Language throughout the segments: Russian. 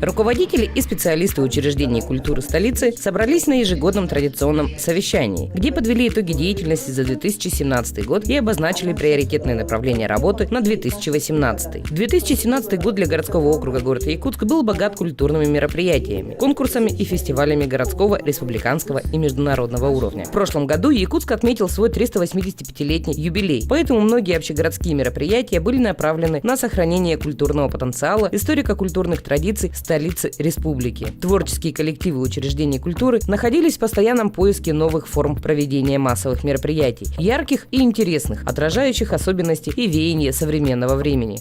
Руководители и специалисты учреждений культуры столицы собрались на ежегодном традиционном совещании, где подвели итоги деятельности за 2017 год и обозначили приоритетные направления работы на 2018. 2017 год для городского округа города Якутск был богат культурными мероприятиями, конкурсами и фестивалями городского, республиканского и международного уровня. В прошлом году Якутск отметил свой 385-летний юбилей, поэтому многие общегородские мероприятия были направлены на сохранение культурного потенциала, историко-культурных традиций столицы республики. Творческие коллективы учреждений культуры находились в постоянном поиске новых форм проведения массовых мероприятий, ярких и интересных, отражающих особенности и веяния современного времени.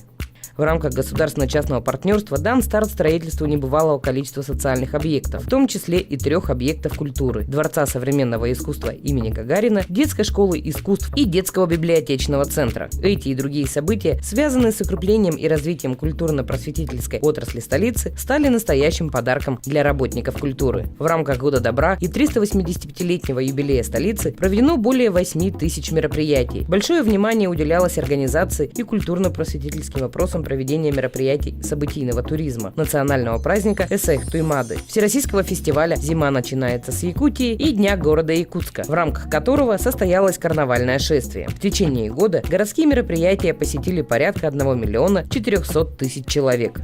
В рамках государственно-частного партнерства дан старт строительству небывалого количества социальных объектов, в том числе и 3 объектов культуры – Дворца современного искусства имени Гагарина, Детской школы искусств и Детского библиотечного центра. Эти и другие события, связанные с укреплением и развитием культурно-просветительской отрасли столицы, стали настоящим подарком для работников культуры. В рамках Года добра и 385-летнего юбилея столицы проведено более 8 тысяч мероприятий. Большое внимание уделялось организации и культурно-просветительским вопросам проведения мероприятий событийного туризма, национального праздника Эсэх-Туймады, всероссийского фестиваля «Зима начинается с Якутии» и Дня города Якутска, в рамках которого состоялось карнавальное шествие. В течение года городские мероприятия посетили порядка 1 400 000 человек.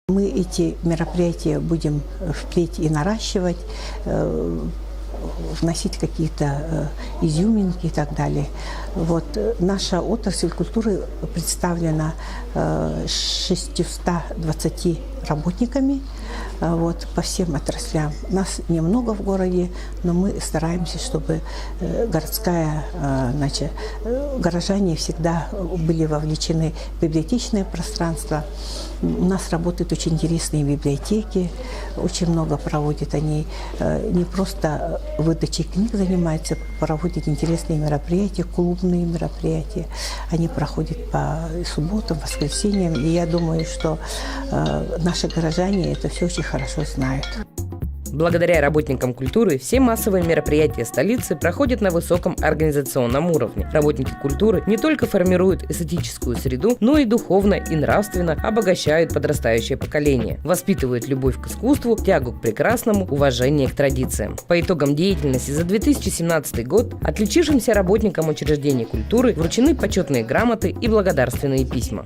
Мы эти мероприятия будем впредь и наращивать, вносить какие-то изюминки и так далее. Вот. Наша отрасль культуры представлена 620 работниками вот, по всем отраслям. Нас немного в городе, но мы стараемся, чтобы горожане всегда были вовлечены в библиотечное пространство. У нас работают очень интересные библиотеки, очень много проводят они, не просто выдачей книг занимаются, проводят интересные мероприятия, клубные мероприятия. Они проходят по субботам, воскресеньям, и я думаю, что наши горожане это все очень хорошо знают. Благодаря работникам культуры все массовые мероприятия столицы проходят на высоком организационном уровне. Работники культуры не только формируют эстетическую среду, но и духовно и нравственно обогащают подрастающее поколение, воспитывают любовь к искусству, тягу к прекрасному, уважение к традициям. По итогам деятельности за 2017 год отличившимся работникам учреждений культуры вручены почетные грамоты и благодарственные письма.